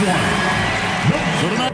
one. So tonight.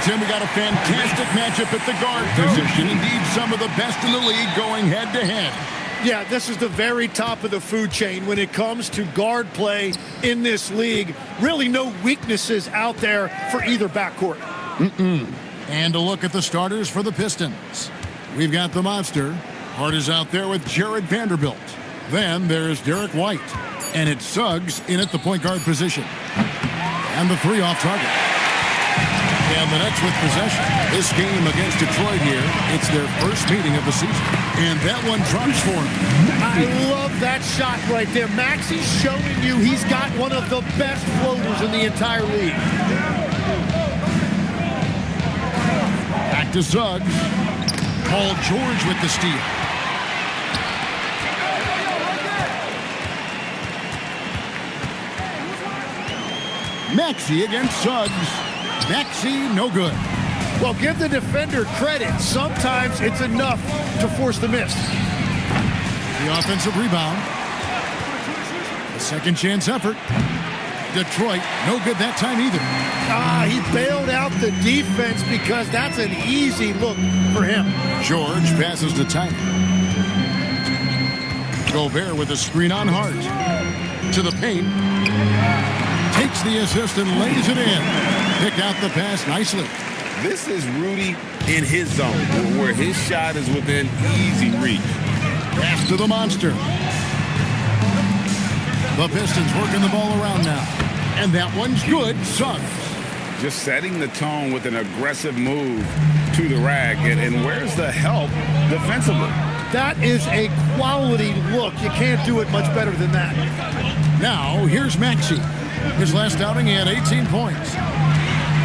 Tim, we got a fantastic matchup at the guard position. Indeed, some of the best in the league going head-to-head. Yeah, this is the very top of the food chain when it comes to guard play in this league. Really no weaknesses out there for either backcourt. And a look at the starters for the Pistons. We've got the monster. Hart is out there with Jared Vanderbilt. Then there's Derek White. And it's Suggs in at the point guard position. And the three off target. And the Nets with possession. This game against Detroit here, it's their first meeting of the season. And that one drops for him. I love that shot right there. Maxey's showing you he's got one of the best floaters in the entire league. Back to Suggs. Paul George with the steal. Maxey against Suggs. Maxey, no good. Well, give the defender credit. Sometimes it's enough to force the miss. The offensive rebound. A second chance effort. Detroit, no good that time either. He bailed out the defense because that's an easy look for him. George passes to Tiny. Gobert with a screen on Hart. To the paint. Takes the assist and lays it in. Pick out the pass nicely. This is Rudy in his zone, where his shot is within easy reach. Pass to the monster. The Pistons working the ball around now. And that one's good. Suggs. Just setting the tone with an aggressive move to the rack. And where's the help defensively? That is a quality look. You can't do it much better than that. Now, here's Maxey. His last outing, he had 18 points.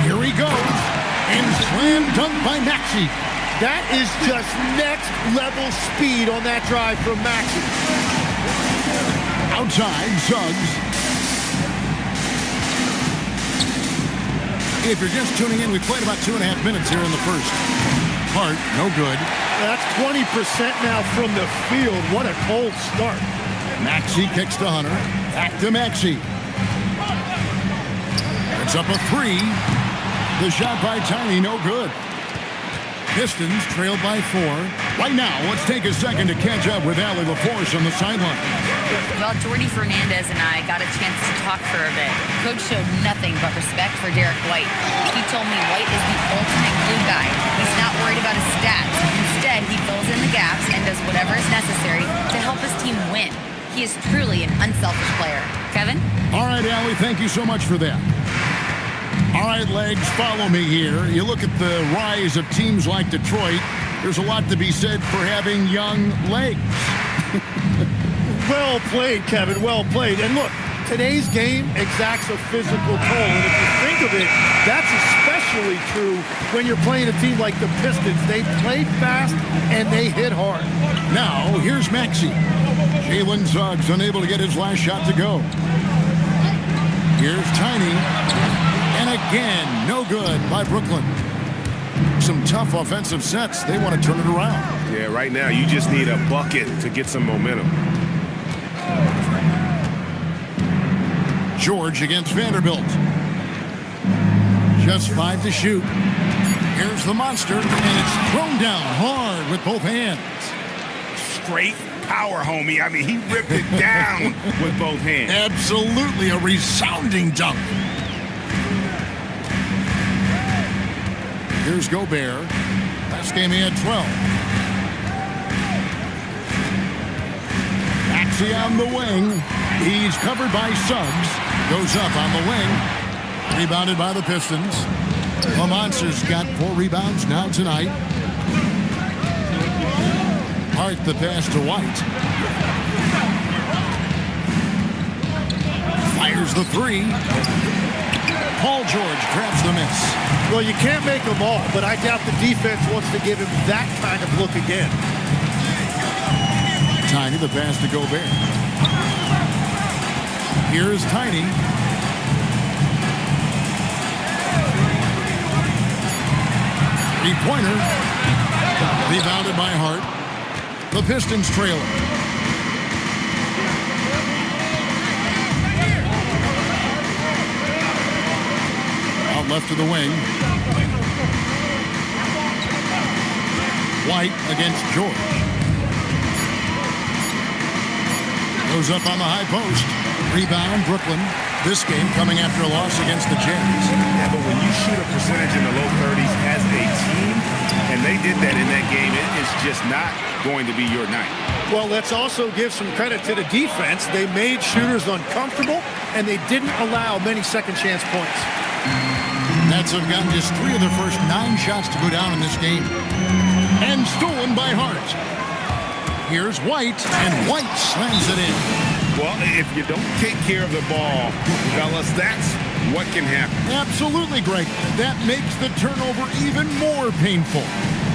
Here he goes. And slam dunk by Maxey. That is just next level speed on that drive from Maxey. Outside, Suggs. If you're just tuning in, we played about 2.5 minutes here in the first. Hart, no good. That's 20% now from the field. What a cold start. Maxey kicks to Hunter. Back to Maxey. It's up a three. The shot by Tiny, no good. Pistons trailed by 4. Right now, let's take a second to catch up with Allie LaForce on the sideline. Well, Jordy Fernandez and I got a chance to talk for a bit. Coach showed nothing but respect for Derek White. He told me White is the ultimate glue guy. He's not worried about his stats. Instead, he fills in the gaps and does whatever is necessary to help his team win. He is truly an unselfish player. Kevin? All right, Allie, thank you so much for that. All right, Legs, follow me here. You look at the rise of teams like Detroit, there's a lot to be said for having young legs. Well played, Kevin, well played. And look, today's game exacts a physical toll. And if you think of it, that's especially true when you're playing a team like the Pistons. They play fast and they hit hard. Now, here's Maxey. Jalen Suggs unable to get his last shot to go. Here's Tiny. And again, no good by Brooklyn. Some tough offensive sets. They want to turn it around. Yeah, right now you just need a bucket to get some momentum. George against Vanderbilt. Just 5 to shoot. Here's the monster, and it's thrown down hard with both hands. Straight power, homie. I mean, he ripped it down with both hands. Absolutely a resounding dunk. Here's Gobert. Last game he had 12. Maxey on the wing. He's covered by Suggs. Goes up on the wing. Rebounded by the Pistons. Lamonce's got 4 rebounds now tonight. Hart the pass to White. Fires the 3. Paul George grabs the miss. Well, you can't make them all, but I doubt the defense wants to give him that kind of look again. Tiny the pass to Gobert. Here's Tiny. Three-pointer. Rebounded by Hart. The Pistons trailing. Out left to the wing. White against George. Goes up on the high post. Rebound, Brooklyn. This game coming after a loss against the Jazz. Yeah, but when you shoot a percentage in the low 30s as a team, and they did that in that game, it is just not going to be your night. Well, let's also give some credit to the defense. They made shooters uncomfortable, and they didn't allow many second chance points. Nets have gotten just 3 of their first 9 shots to go down in this game. And stolen by Hart. Here's White, and White slams it in. Well, if you don't take care of the ball, fellas, that's what can happen. Absolutely, Greg. That makes the turnover even more painful.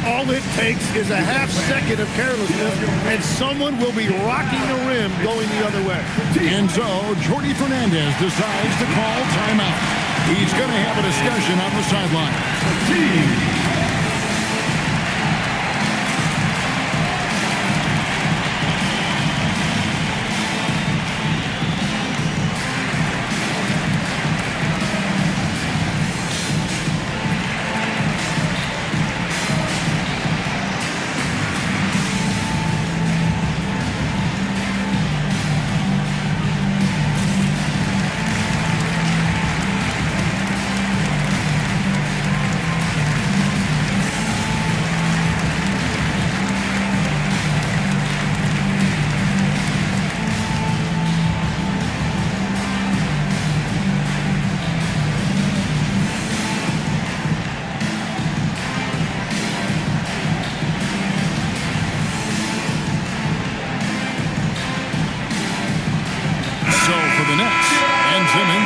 All it takes is a half second of carelessness, and someone will be rocking the rim going the other way. And so, Jordi Fernandez decides to call timeout. He's going to have a discussion on the sideline.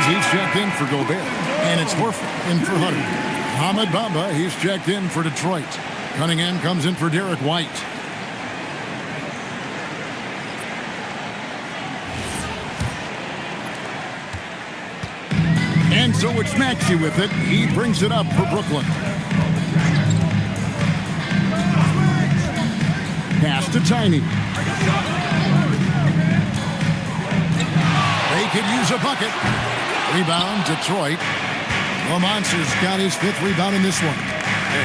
He's checked in for Gobert. And it's Horford in for Hunter. Ahmed Bamba, he's checked in for Detroit. Cunningham comes in for Derek White. And so it's Maxey with it. He brings it up for Brooklyn. Pass to Tiny. They could use a bucket. Rebound, Detroit. Lamonce's got his 5th rebound in this one.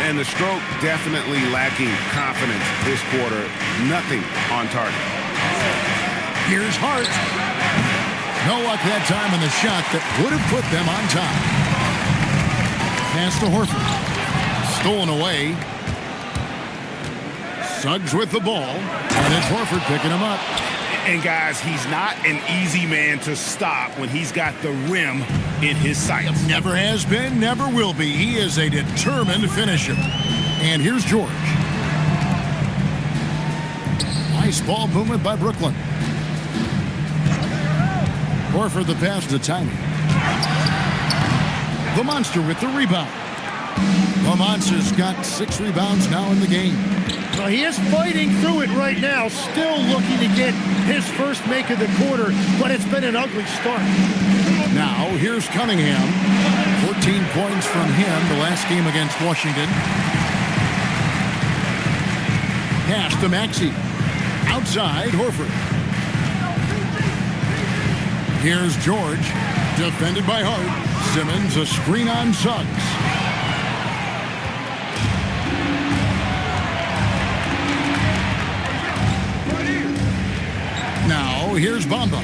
And the stroke definitely lacking confidence this quarter. Nothing on target. Here's Hart. No luck that time in the shot that would have put them on top. Pass to Horford. Stolen away. Suggs with the ball. And it's Horford picking him up. And guys, he's not an easy man to stop when he's got the rim in his sights. Never has been, never will be. He is a determined finisher. And here's George. Nice ball movement by Brooklyn. Horford the pass to Tiny. The Monster with the rebound. Lamonce's got 6 rebounds now in the game. Well, he is fighting through it right now, still looking to get his first make of the quarter, but it's been an ugly start. Now, here's Cunningham. 14 points from him the last game against Washington. Pass to Maxey. Outside, Horford. Here's George. Defended by Hart. Simmons, a screen on Suggs. Now, here's Bamba.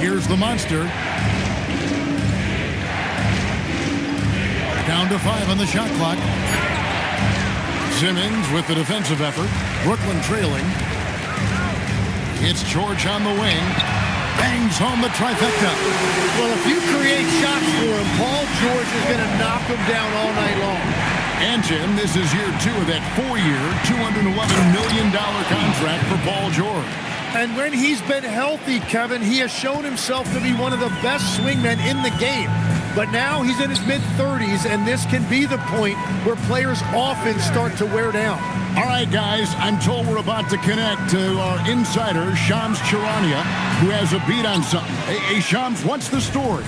Here's the Monster. Down to 5 on the shot clock. Simmons with the defensive effort. Brooklyn trailing. It's George on the wing. Bangs home the trifecta. Well, if you create shots for him, Paul George is going to knock him down all night long. And, Jim, this is year 2 of that 4-year, $211 million contract for Paul George. And when he's been healthy, Kevin, he has shown himself to be one of the best swingmen in the game. But now he's in his mid-30s, and this can be the point where players often start to wear down. All right, guys, I'm told we're about to connect to our insider, Shams Charania, who has a beat on something. Hey, Shams, what's the story?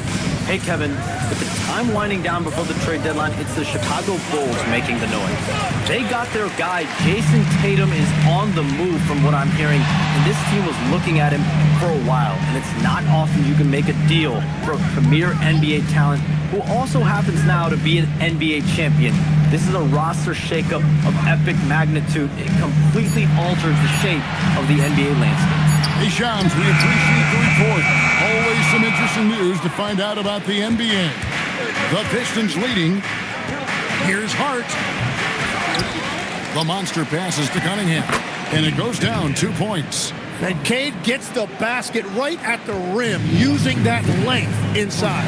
Hey, Kevin, with the time winding down before the trade deadline, it's the Chicago Bulls making the noise. They got their guy. Jason Tatum is on the move from what I'm hearing, and this team was looking at him for a while, and it's not often you can make a deal for a premier NBA talent who also happens now to be an NBA champion. This is a roster shakeup of epic magnitude. It completely alters the shape of the NBA landscape. Hey, Shams, we appreciate the report. Always some interesting news to find out about the NBA. The Pistons leading. Here's Hart. The monster passes to Cunningham, and it goes down 2 points. And Cade gets the basket right at the rim, using that length inside.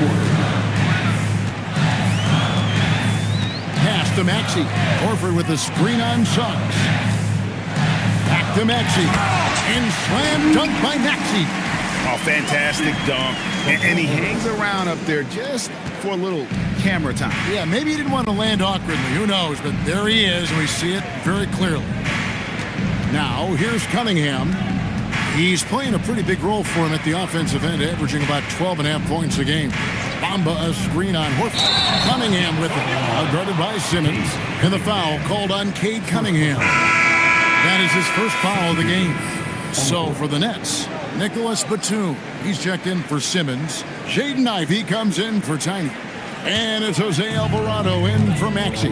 Pass to Maxey. Horford with the screen on Suggs. Back to Maxey. And slam dunk by Maxey. Oh, fantastic dunk. And he hangs around up there just for a little camera time. Yeah, maybe he didn't want to land awkwardly. Who knows? But there he is, and we see it very clearly. Now, here's Cunningham. He's playing a pretty big role for him at the offensive end, averaging about 12.5 points a game. Bamba a screen on Horford. Cunningham with it. Guarded by Simmons. And the foul called on Cade Cunningham. That is his first foul of the game. So for the Nets, Nicholas Batum. He's checked in for Simmons. Jaden Ivey comes in for Tiny. And it's Jose Alvarado in for Maxey.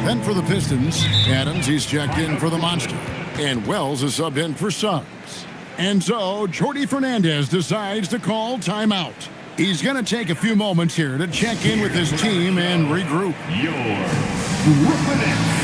Then for the Pistons, Adams, he's checked in for the Monster. And Wells is subbed in for Suggs. And so Jordi Fernandez decides to call timeout. He's going to take a few moments here to check in with his team and regroup. Your Brooklyn Nets.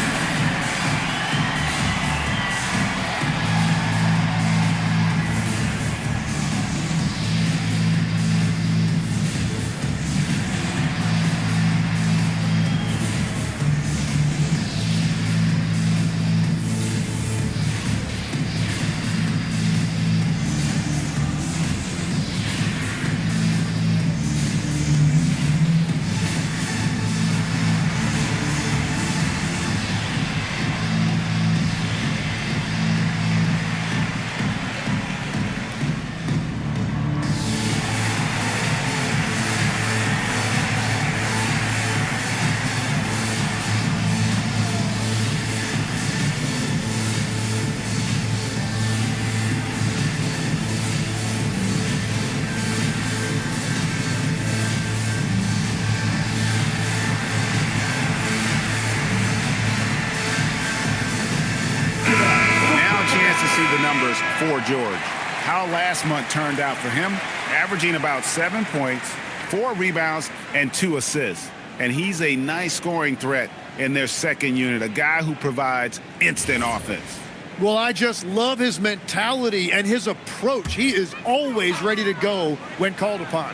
For George. How last month turned out for him, averaging about 7 points, 4 rebounds, and 2 assists. And he's a nice scoring threat in their second unit, a guy who provides instant offense. Well, I just love his mentality and his approach. He is always ready to go when called upon.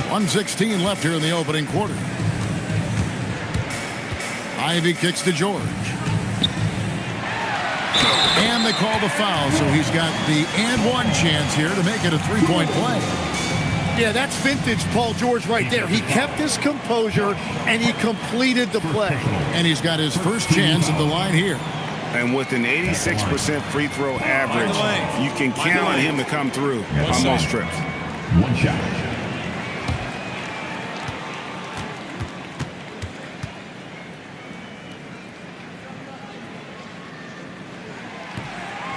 1:16 left here in the opening quarter. Ivy kicks to George. And they call the foul, so he's got the and one chance here to make it a three-point play. Yeah, that's vintage Paul George right there. He kept his composure, and he completed the play. And he's got his first chance at the line here. And with an 86% free throw average, you can count on him to come through on those trips. One shot.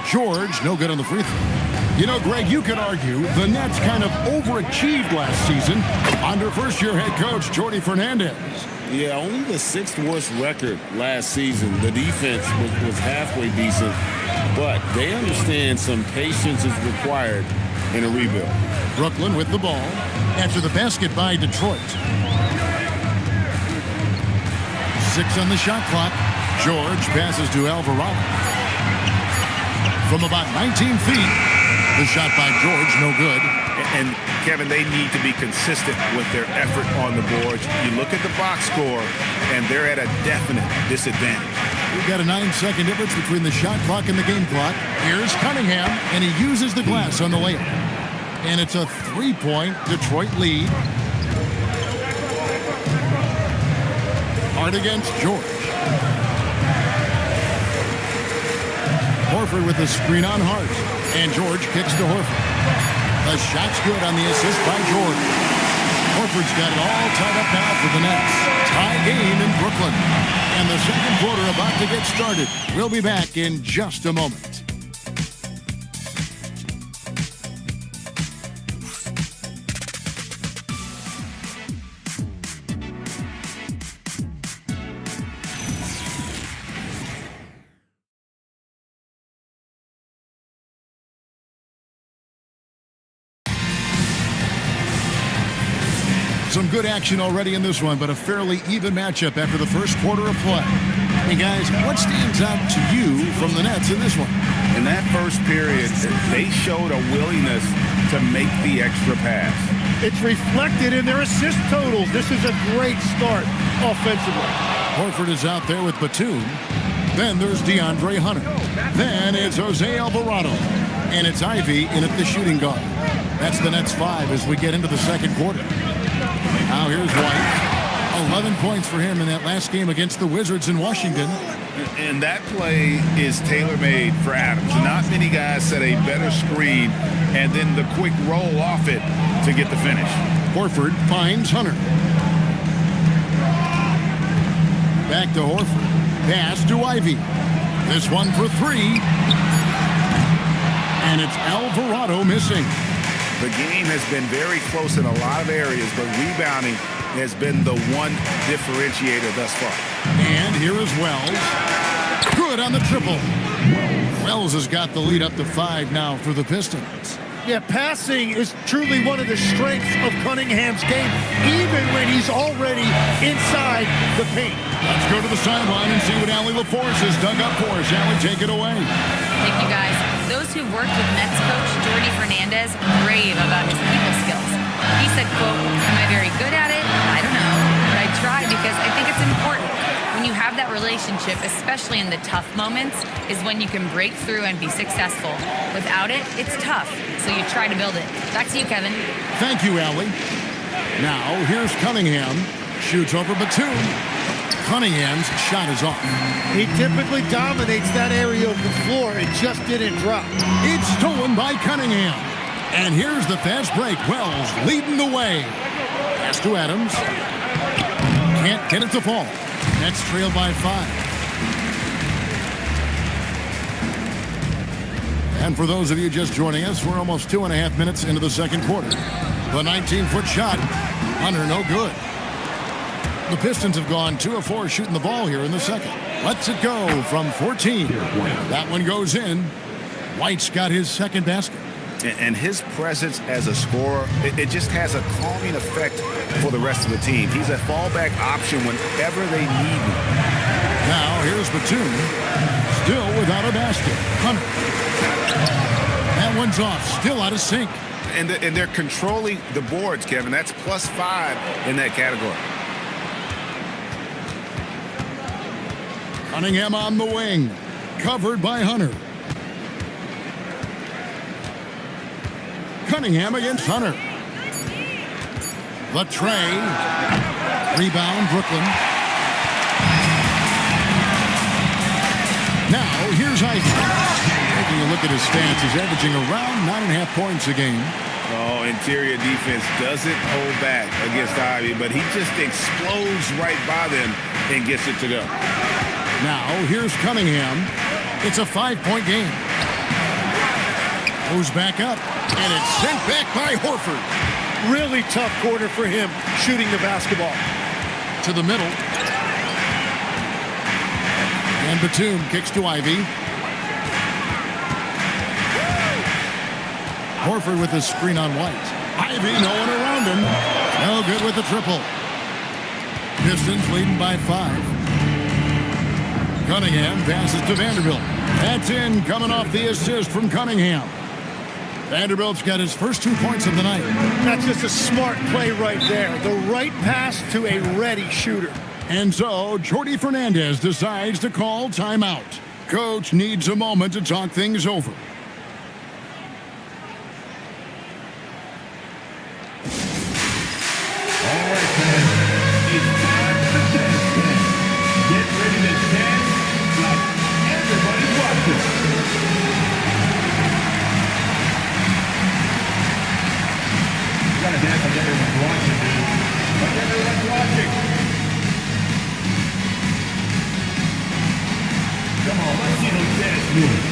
George, no good on the free throw. You know, Greg, you could argue the Nets kind of overachieved last season under first-year head coach Jordi Fernandez. Yeah, only the 6th worst record last season. The defense was halfway decent, but they understand some patience is required in a rebuild. Brooklyn with the ball after the basket by Detroit. 6 on the shot clock. George passes to Alvarado. From about 19 feet, the shot by George, no good. And Kevin, they need to be consistent with their effort on the boards. You look at the box score, and they're at a definite disadvantage. We've got a 9-second difference between the shot clock and the game clock. Here's Cunningham, and he uses the glass on the layup. And it's a 3-point Detroit lead. Hart against George. Horford with the screen on Hart. And George kicks to Horford. The shot's good on the assist by George. Horford's got it all tied up now for the Nets. Tie game in Brooklyn. And the second quarter about to get started. We'll be back in just a moment. Some good action already in this one, but a fairly even matchup after the first quarter of play. Hey, guys, what stands out to you from the Nets in this one? In that first period, they showed a willingness to make the extra pass. It's reflected in their assist totals. This is a great start offensively. Horford is out there with Batum. Then there's DeAndre Hunter. Then it's Jose Alvarado. And it's Ivy in at the shooting guard. That's the Nets 5 as we get into the second quarter. Now here's White. 11 points for him in that last game against the Wizards in Washington. And that play is tailor-made for Adams. Not many guys set a better screen and then the quick roll off it to get the finish. Horford finds Hunter. Back to Horford. Pass to Ivy. This one for three. And it's Alvarado missing. The game has been very close in a lot of areas, but rebounding has been the one differentiator thus far. And here is Wells. Good on the triple. Wells has got the lead up to 5 now for the Pistons. Yeah, passing is truly one of the strengths of Cunningham's game, even when he's already inside the paint. Let's go to the sideline and see what Allie LaForce has dug up for us. Allie, take it away. Thank you, guys. Those who've worked with Nets coach Jordy Fernandez rave about his people skills. He said, quote, "Am I very good at it? I don't know, but I try because I think it's important. When you have that relationship, especially in the tough moments, is when you can break through and be successful. Without it, it's tough, so you try to build it." Back to you, Kevin. Thank you, Allie. Now, here's Cunningham. Shoots over Batum. Cunningham's shot is off. He typically dominates that area of the floor. It just didn't drop. It's stolen by Cunningham. And here's the fast break. Wells leading the way. Pass to Adams. Can't get it to fall. Nets trail by 5. And for those of you just joining us, we're almost 2.5 minutes into the second quarter. The 19-foot shot. Hunter, no good. The Pistons have gone 2 of 4 shooting the ball here in the second. Lets it go from 14. That one goes in. White's got his second basket. And his presence as a scorer, it just has a calming effect for the rest of the team. He's a fallback option whenever they need him. Now here's Batum. Still without a basket. Hunter. That one's off. Still out of sync. And they're controlling the boards, Kevin. That's +5 in that category. Cunningham on the wing. Covered by Hunter. Cunningham against Hunter. The tray. Rebound, Brooklyn. Now, here's Ivy. Taking a look at his stats, he's averaging around 9.5 points a game. Oh, interior defense doesn't hold back against Ivy, but he just explodes right by them and gets it to go. Now, here's Cunningham. It's a 5-point game. Goes back up, and it's sent back by Horford. Really tough quarter for him shooting the basketball. To the middle. And Batum kicks to Ivy. Horford with the screen on White. Ivy, no one around him. No good with the triple. Pistons leading by 5. Cunningham passes to Vanderbilt. That's in, coming off the assist from Cunningham. Vanderbilt's got his first 2 points of the night. That's just a smart play right there. The right pass to a ready shooter. And so, Jordi Fernandez decides to call timeout. Coach needs a moment to talk things over. All right, fans. It's time for the dance. Get ready to dance like everybody's watching. You gotta dance like everyone's watching, dude. Like everyone's watching. Come on, let's see those dance moves.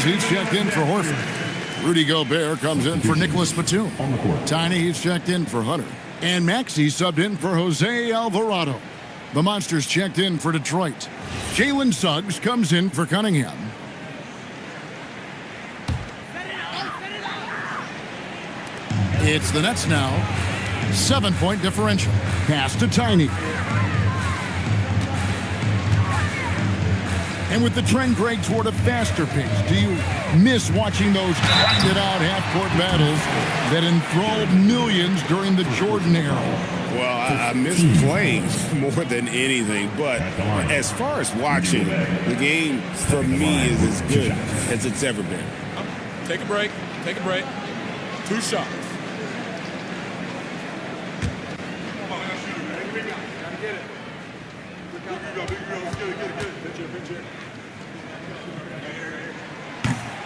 He's checked in for Horford. Rudy Gobert comes in for Nicholas Batum. Tiny, he's checked in for Hunter. And Maxey subbed in for Jose Alvarado. The Monsters checked in for Detroit. Jalen Suggs comes in for Cunningham. It's the Nets now. 7-point differential. Pass to Tiny. And with the trend, Greg, toward a faster pace, do you miss watching those grinded-out half-court battles that enthralled millions during the Jordan era? Well, I miss playing more than anything, but as far as watching, the game for me is as good as it's ever been. Take a break. Take a break. 2 shots.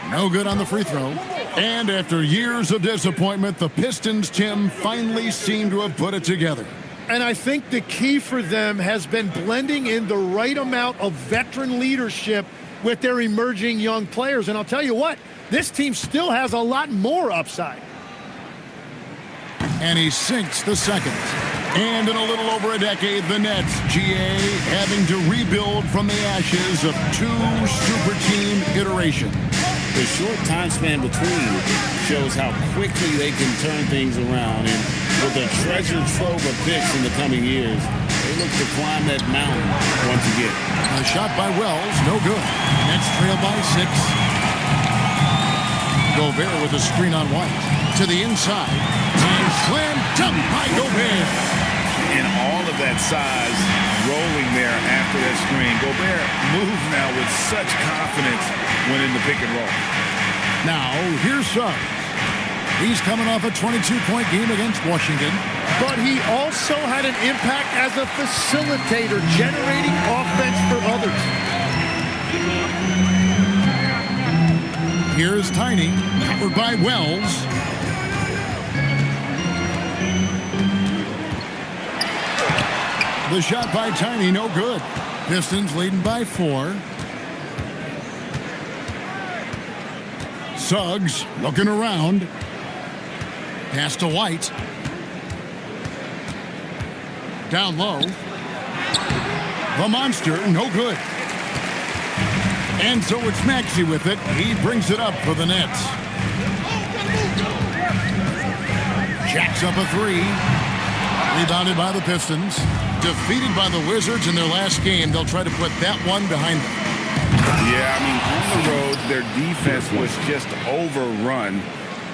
No good on the free throw. And after years of disappointment, the Pistons, Tim, finally seem to have put it together. And I think the key for them has been blending in the right amount of veteran leadership with their emerging young players. And I'll tell you what, this team still has a lot more upside. And he sinks the second. And in a little over a decade, the Nets, GA, having to rebuild from the ashes of 2 super team iterations. The short time span between shows how quickly they can turn things around. And with a treasure trove of picks in the coming years, they look to climb that mountain once again. A shot by Wells, no good. Nets trail by 6. Gobert with a screen on White. To the inside. And slam dunk by Gobert. And all of that size rolling there after that screen. Gobert moves now with such confidence when in the pick and roll. Now, here's Suggs. He's coming off a 22-point game against Washington. But he also had an impact as a facilitator, generating offense for others. Here's Tiny, covered by Wells. The shot by Tiny, no good. Pistons leading by 4. Suggs looking around. Pass to White. Down low. The monster, no good. And so it's Maxey with it. He brings it up for the Nets. Jacks up a 3. Rebounded by the Pistons. Defeated by the Wizards in their last game. They'll try to put that one behind them. Yeah, I mean, on the road, their defense was just overrun.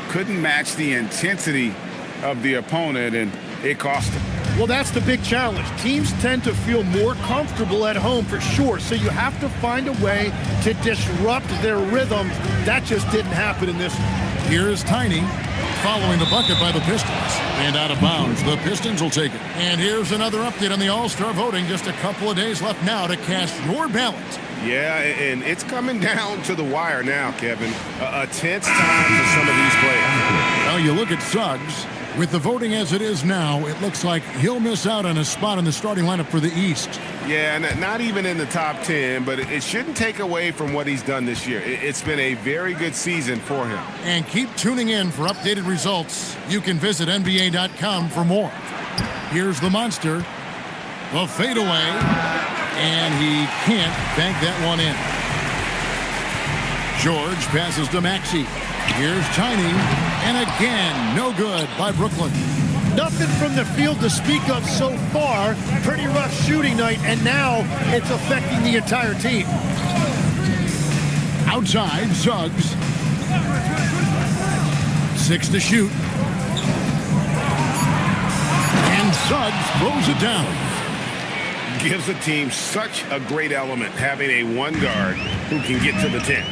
Couldn't match the intensity of the opponent, and it cost them. Well, that's the big challenge. Teams tend to feel more comfortable at home for sure, so you have to find a way to disrupt their rhythm. That just didn't happen in this one. Here's Tiny following the bucket by the Pistons. And out of bounds, the Pistons will take it. And here's another update on the All-Star voting. Just a couple of days left now to cast your ballot Yeah, and it's coming down to the wire now, Kevin. A tense time for some of these players. Well, you look at Suggs. With the voting as it is now, it looks like he'll miss out on a spot in the starting lineup for the East. Yeah, not even in the top 10, but it shouldn't take away from what he's done this year. It's been a very good season for him. And keep tuning in for updated results. You can visit NBA.com for more. Here's the monster. The fadeaway. And he can't bank that one in. George passes to Maxey. Here's Tiny. And again, no good by Brooklyn. Nothing from the field to speak of so far. Pretty rough shooting night, and now it's affecting the entire team. Outside, Suggs. 6 to shoot. And Suggs throws it down. Gives the team such a great element having a one guard who can get to the 10.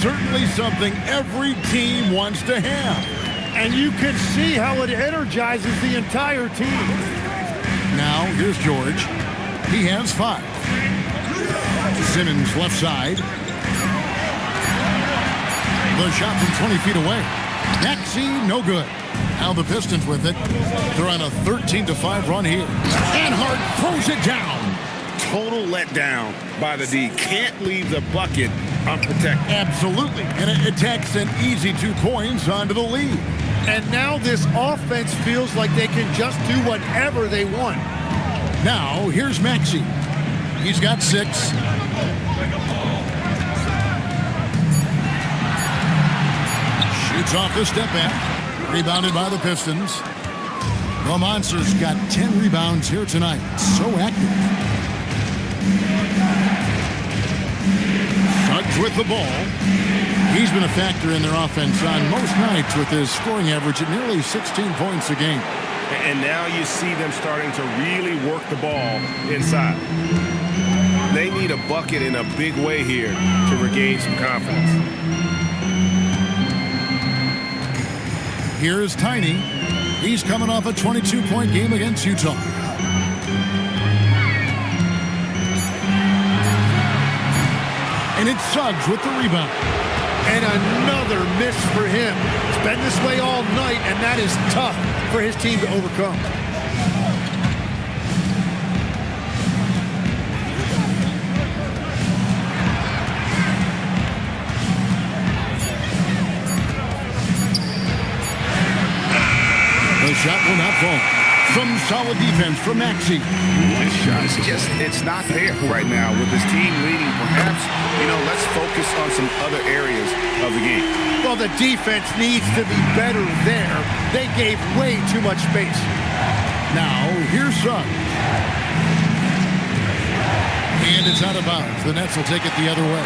Certainly something every team wants to have. And you can see how it energizes the entire team. Now, here's George. He has 5. Simmons left side. The shot from 20 feet away. Maxey, no good. Now the Pistons with it. They're on a 13-5 run here. And Hart throws it down. Total letdown by the D. Can't leave the bucket unprotected. Absolutely. And it takes an easy 2 points onto the lead. And now this offense feels like they can just do whatever they want. Now, here's Maxey. He's got 6. Shoots off the step back. Rebounded by the Pistons. The Monsters got 10 rebounds here tonight. So active. Suggs with the ball. He's been a factor in their offense on most nights with his scoring average at nearly 16 points a game. And now you see them starting to really work the ball inside. They need a bucket in a big way here to regain some confidence. Here's Tiny. He's coming off a 22-point game against Utah. And it's Suggs with the rebound. And another miss for him. It's been this way all night, and that is tough for his team to overcome. The shot will not fall. Some solid defense from Maxey. This shot is just, it's not there right now with his team leading. Perhaps, let's focus on some other areas of the game. Well, the defense needs to be better there. They gave way too much space. Now, here's Suggs. And it's out of bounds. The Nets will take it the other way.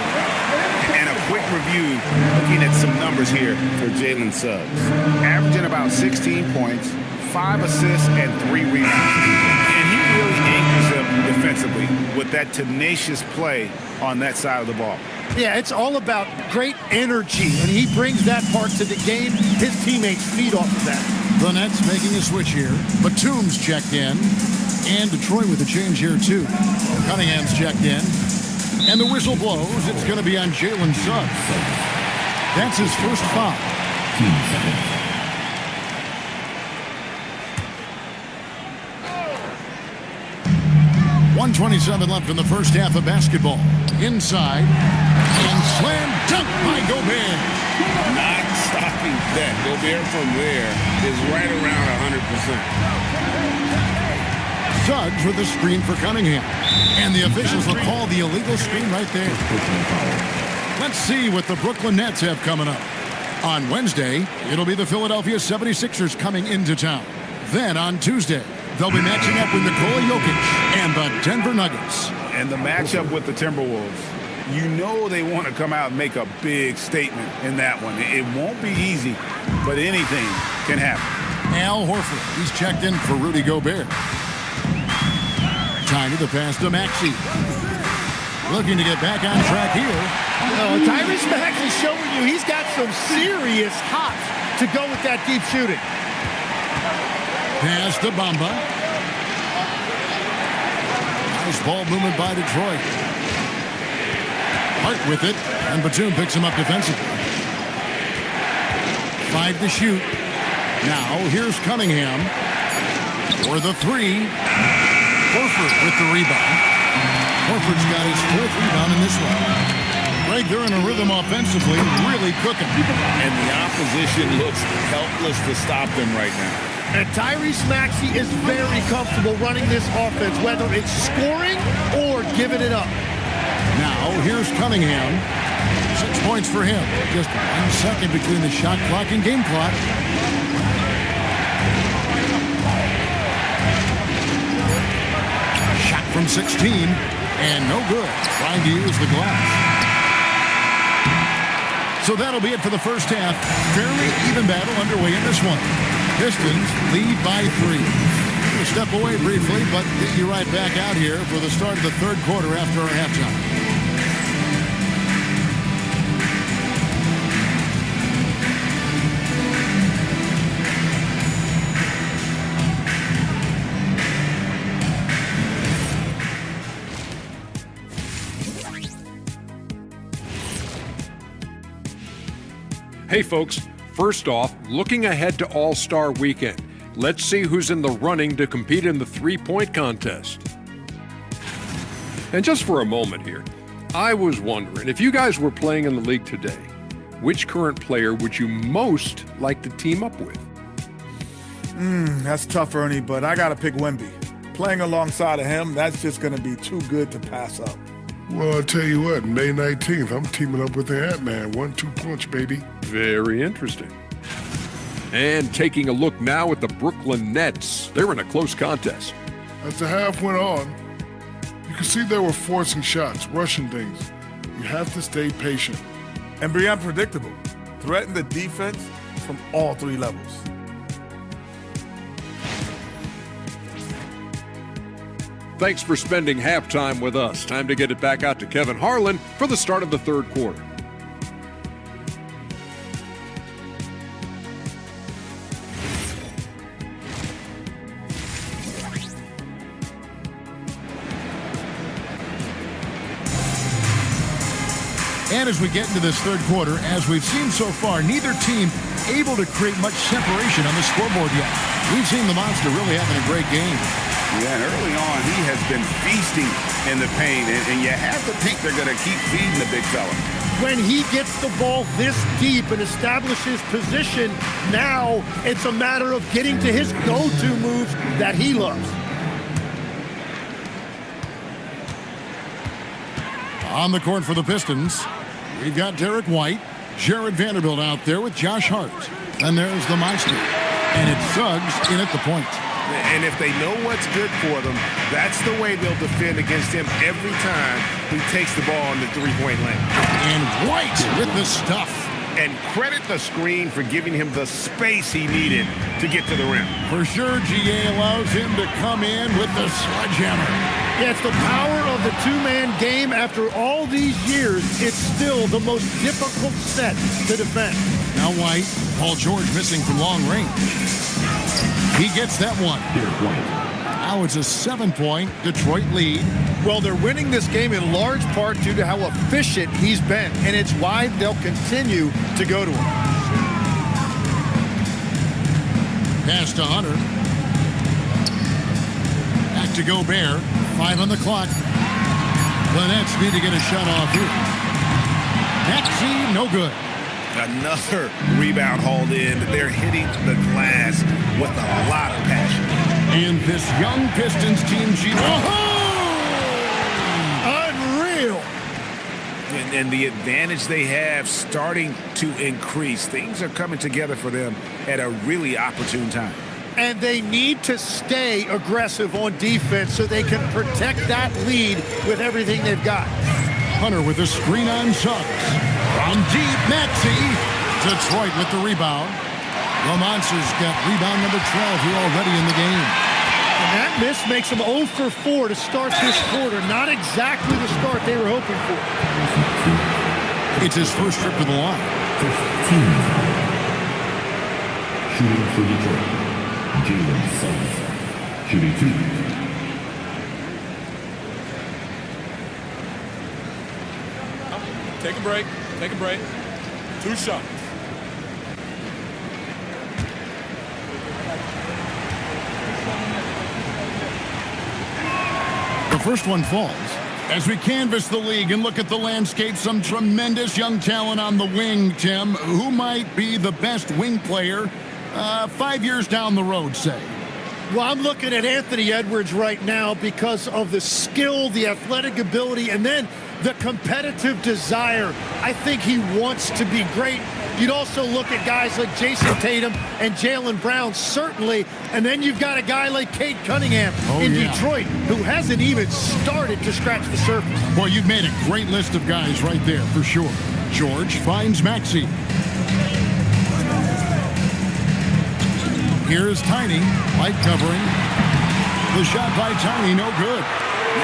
And a quick review, looking at some numbers here for Jalen Suggs. Averaging about 16 points, 5 assists, and 3 rebounds. And he really anchors them defensively with that tenacious play on that side of the ball. Yeah, it's all about great energy, and he brings that part to the game. His teammates feed off of that. The Nets making a switch here. Batum's checked in. And Detroit with a change here, too. Cunningham's checked in. And the whistle blows. It's going to be on Jalen Suggs. That's his first foul. 1:27 left in the first half of basketball. Inside. And slam dunk by Gobert. Not stopping that. Gobert from there is right around 100%. Suggs with a screen for Cunningham. And the officials will call the illegal screen right there. Let's see what the Brooklyn Nets have coming up. On Wednesday, it'll be the Philadelphia 76ers coming into town. Then on Tuesday, they'll be matching up with Nikola Jokic and the Denver Nuggets. And the matchup with the Timberwolves, they want to come out and make a big statement in that one. It won't be easy, but anything can happen. Al Horford, he's checked in for Rudy Gobert. Tiny the pass to Maxey. Looking to get back on track here. Tyrese Maxey showing you he's got some serious hops to go with that deep shooting. Pass to Bamba. Nice ball movement by Detroit. Hart with it, and Batum picks him up defensively. 5 to shoot. Now, here's Cunningham for the 3. Horford with the rebound. Horford's got his 4th rebound in this one. Greg, they're in a rhythm offensively, really cooking. And the opposition looks helpless to stop them right now. And Tyrese Maxey is very comfortable running this offense, whether it's scoring or giving it up. Now, here's Cunningham. 6 points for him. Just 1 second between the shot clock and game clock. Shot from 16, and no good. Trying to use the glass. So that'll be it for the first half. Fairly even battle underway in this one. Pistons lead by 3. We'll step away briefly, but get you right back out here for the start of the third quarter after our halftime. Hey folks, first off, looking ahead to All-Star Weekend, let's see who's in the running to compete in the three-point contest. And just for a moment here, I was wondering, if you guys were playing in the league today, which current player would you most like to team up with? That's tough, Ernie, but I got to pick Wemby. Playing alongside of him, that's just going to be too good to pass up. Well, I'll tell you what, May 19th, I'm teaming up with the Ant-Man. 1-2 punch, baby. Very interesting. And taking a look now at the Brooklyn Nets. They're in a close contest. As the half went on, you could see they were forcing shots, rushing things. You have to stay patient. And be unpredictable. Threaten the defense from all 3 levels. Thanks for spending halftime with us. Time to get it back out to Kevin Harlan for the start of the third quarter. And as we get into this third quarter, as we've seen so far, neither team able to create much separation on the scoreboard yet. We've seen the Monster really having a great game. Yeah, and early on, he has been feasting in the paint, and you have to think they're going to keep feeding the big fella. When he gets the ball this deep and establishes position, now it's a matter of getting to his go-to moves that he loves. On the court for the Pistons, we've got Derek White, Jared Vanderbilt out there with Josh Hart. And there's the Monster. And it's Suggs in at the point. And if they know what's good for them, that's the way they'll defend against him every time he takes the ball in the three-point lane. And White with the stuff. And credit the screen for giving him the space he needed to get to the rim. For sure, GA allows him to come in with the sledgehammer. Yeah, it's the power of the two-man game. After all these years, it's still the most difficult set to defend. Now White, Paul George missing from long range. He gets that one. Now it's a 7-point Detroit lead. Well, they're winning this game in large part due to how efficient he's been, and it's why they'll continue to go to him. Pass to Hunter. Back to Gobert. 5 on the clock. The Nets need to get a shot off here. Maxey, no good. Another rebound hauled in. They're hitting the glass with a lot of passion. And this young Pistons team, Unreal. And the advantage they have starting to increase. Things are coming together for them at a really opportune time. And they need to stay aggressive on defense so they can protect that lead with everything they've got. Hunter with a screen on Suggs. From deep, Maxey. Detroit with the rebound. The Monsters got rebound number 12 here already in the game. And that miss makes them 0 for 4 to start this quarter. Not exactly the start they were hoping for. It's his first trip to the line. Shooting for Detroit, Jalen Suggs. Shooting 2. Take a break. Take a break. 2 shots. The first one falls. As we canvass the league and look at the landscape, some tremendous young talent on the wing, Tim. Who might be the best wing player 5 years down the road, say? Well, I'm looking at Anthony Edwards right now because of the skill, the athletic ability, and then the competitive desire. I think he wants to be great. You'd also look at guys like Jason Tatum and Jaylen Brown, certainly. And then you've got a guy like Cade Cunningham in Detroit, who hasn't even started to scratch the surface. Well, you've made a great list of guys right there, for sure. George finds Maxey. Here's Tiny, light covering. The shot by Tiny, no good.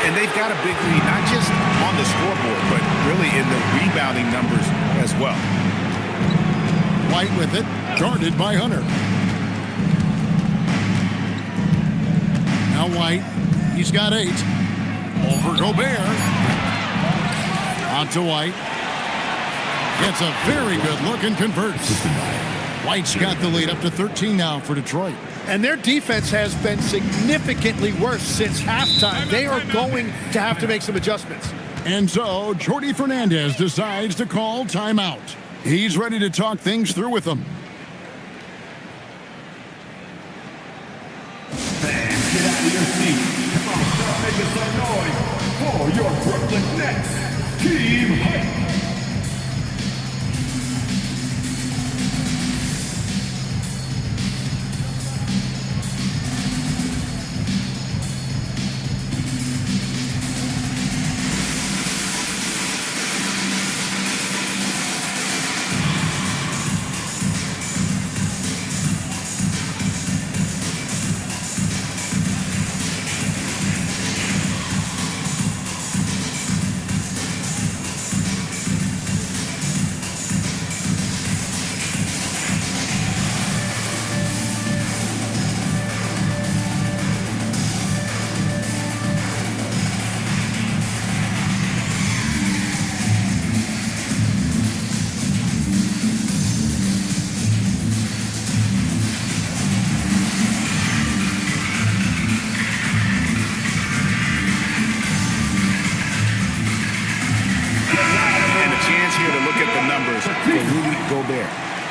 And they've got a big lead, not just on the scoreboard, but really in the rebounding numbers as well. White with it, guarded by Hunter. Now White, he's got 8. Over Gobert. Out to White. Gets a very good look and converts. White's got the lead up to 13 now for Detroit. And their defense has been significantly worse since halftime. They are going to have to make some adjustments. And so, Jordi Fernandez decides to call timeout. He's ready to talk things through with them. Fans, get out of your seats. Come on, start making some noise for your Brooklyn Nets. Team Hype.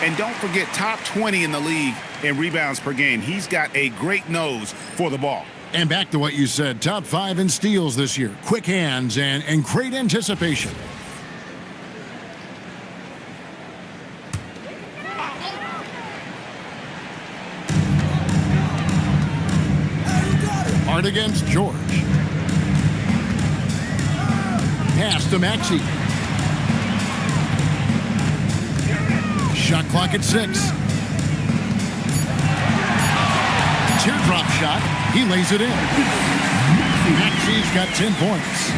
And don't forget, top 20 in the league in rebounds per game. He's got a great nose for the ball. And back to what you said, top 5 in steals this year. Quick hands and great anticipation. Hard against George. Pass to Maxey. Shot clock at 6. Teardrop shot. He lays it in. Maxey's got 10 points.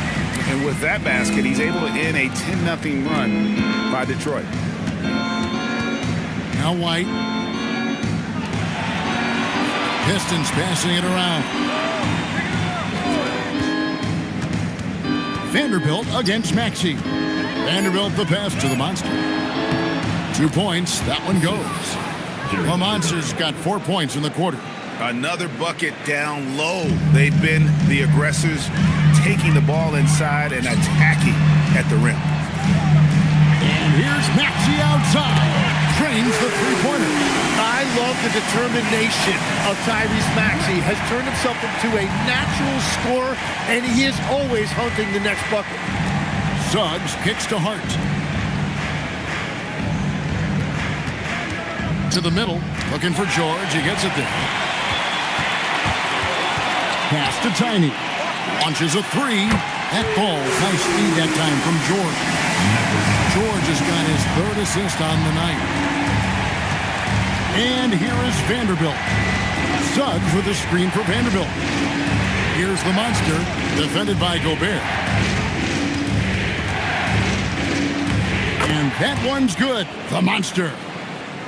And with that basket, he's able to end a 10-0 run by Detroit. Now White. Pistons passing it around. Vanderbilt against Maxey. Vanderbilt the pass to the Monster. 2 points. That one goes. The Monsters got 4 points in the quarter. Another bucket down low. They've been the aggressors, taking the ball inside and attacking at the rim. And here's Maxey outside. Trains the three-pointer. I love the determination of Tyrese Maxey. Has turned himself into a natural scorer, and he is always hunting the next bucket. Suggs kicks to Hart. To the middle, looking for George. He gets it there. Pass to Tiny. Launches a 3. That falls. Nice speed that time from George. George has got his 3rd assist on the night. And here is Vanderbilt. Suggs with a screen for Vanderbilt. Here's the Monster, defended by Gobert. And that one's good. The Monster.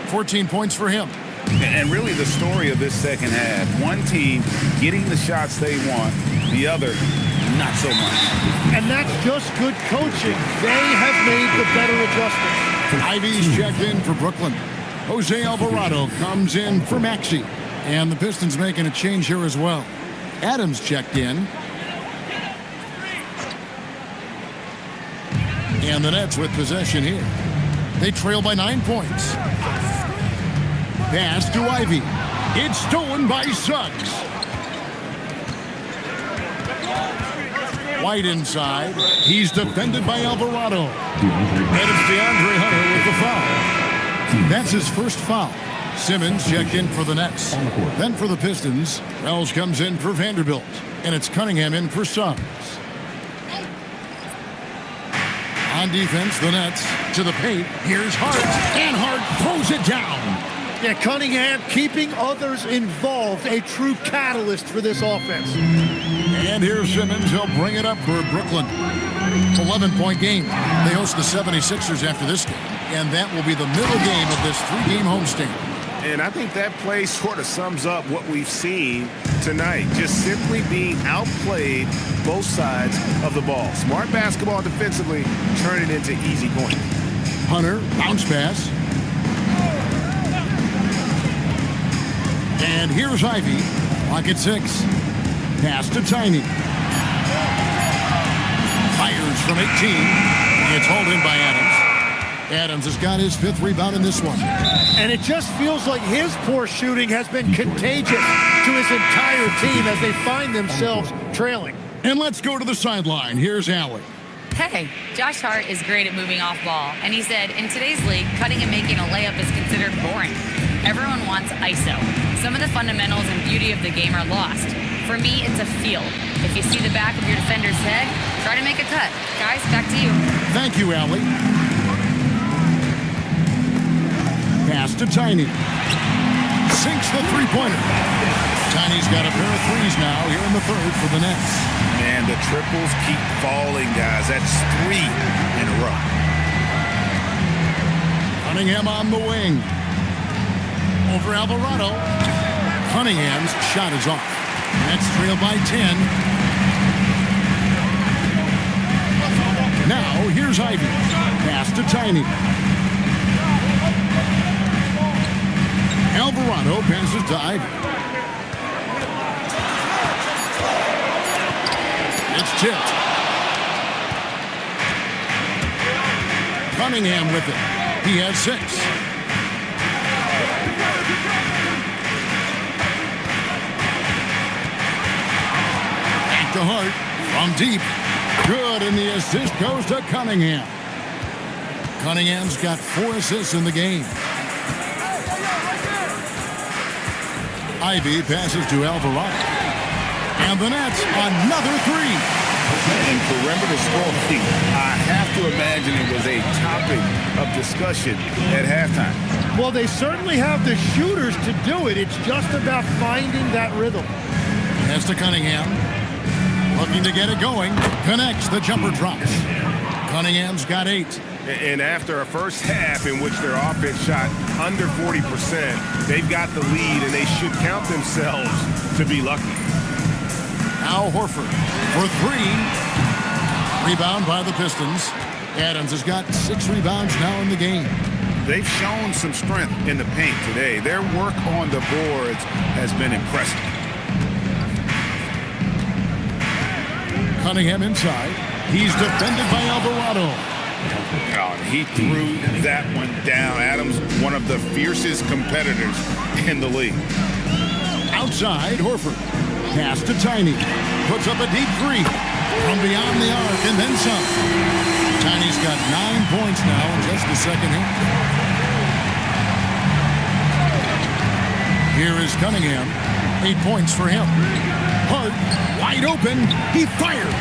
14 points for him. And really the story of this second half, one team getting the shots they want, the other not so much. And that's just good coaching. They have made the better adjustment. Ivy's checked in for Brooklyn. Jose Alvarado comes in for Maxey. And the Pistons making a change here as well. Adams checked in. And the Nets with possession here. They trail by 9 points. Pass to Ivy. It's stolen by Suggs. White inside. He's defended by Alvarado. And it's DeAndre Hunter with the foul. That's his first foul. Simmons checked in for the Nets. Then for the Pistons, Wells comes in for Vanderbilt. And it's Cunningham in for Suggs. On defense, the Nets to the paint. Here's Hart. And Hart throws it down. Yeah, Cunningham keeping others involved, a true catalyst for this offense. And here's Simmons. He'll bring it up for Brooklyn. 11-point game. They host the 76ers after this game. And that will be the middle game of this 3-game homestand. And I think that play sort of sums up what we've seen tonight. Just simply being outplayed both sides of the ball. Smart basketball defensively, turning into easy points. Hunter, bounce pass. And here's Ivy. Clock at 6. Pass to Tiny. Fires from 18. It's hauled in by Adams. Adams has got his 5th rebound in this one. And it just feels like his poor shooting has been contagious to his entire team as they find themselves trailing. And let's go to the sideline. Here's Allen. Hey, Josh Hart is great at moving off ball. And he said, in today's league, cutting and making a layup is considered boring. Everyone wants ISO. Some of the fundamentals and beauty of the game are lost. For me, it's a feel. If you see the back of your defender's head, try to make a cut. Guys, back to you. Thank you, Allie. Pass to Tiny. Sinks the three-pointer. Tiny's got a pair of threes now here in the third for the Nets. And the triples keep falling, guys. That's 3 in a row. Cunningham on the wing. Over Alvarado. Cunningham's shot is off. Nets trail by 10. Now here's Ivy. Pass to Tiny. Alvarado passes to Ivy. It's tipped. Cunningham with it. He has 6. Back to Hart from deep. Good, and the assist goes to Cunningham. Cunningham's got 4 assists in the game. Ivy passes to Alvarado. And the Nets, another 3. And perimeter scoring, I have to imagine it was a topic of discussion at halftime. Well, they certainly have the shooters to do it. It's just about finding that rhythm. Pass to Cunningham. Looking to get it going. Connects, the jumper drops. Cunningham's got 8. And after a first half in which their offense shot under 40%, they've got the lead, and they should count themselves to be lucky. Now Horford for 3. Rebound by the Pistons. Adams has got 6 rebounds now in the game. They've shown some strength in the paint today. Their work on the boards has been impressive. Cunningham inside. He's defended by Alvarado. Oh, he threw that one down. Adams, one of the fiercest competitors in the league. Outside, Horford. Pass to Tiny. Puts up a deep 3 from beyond the arc and then some. Tiny's got 9 points now in just the second half. Here is Cunningham. 8 points for him. Hart, wide open. He fired.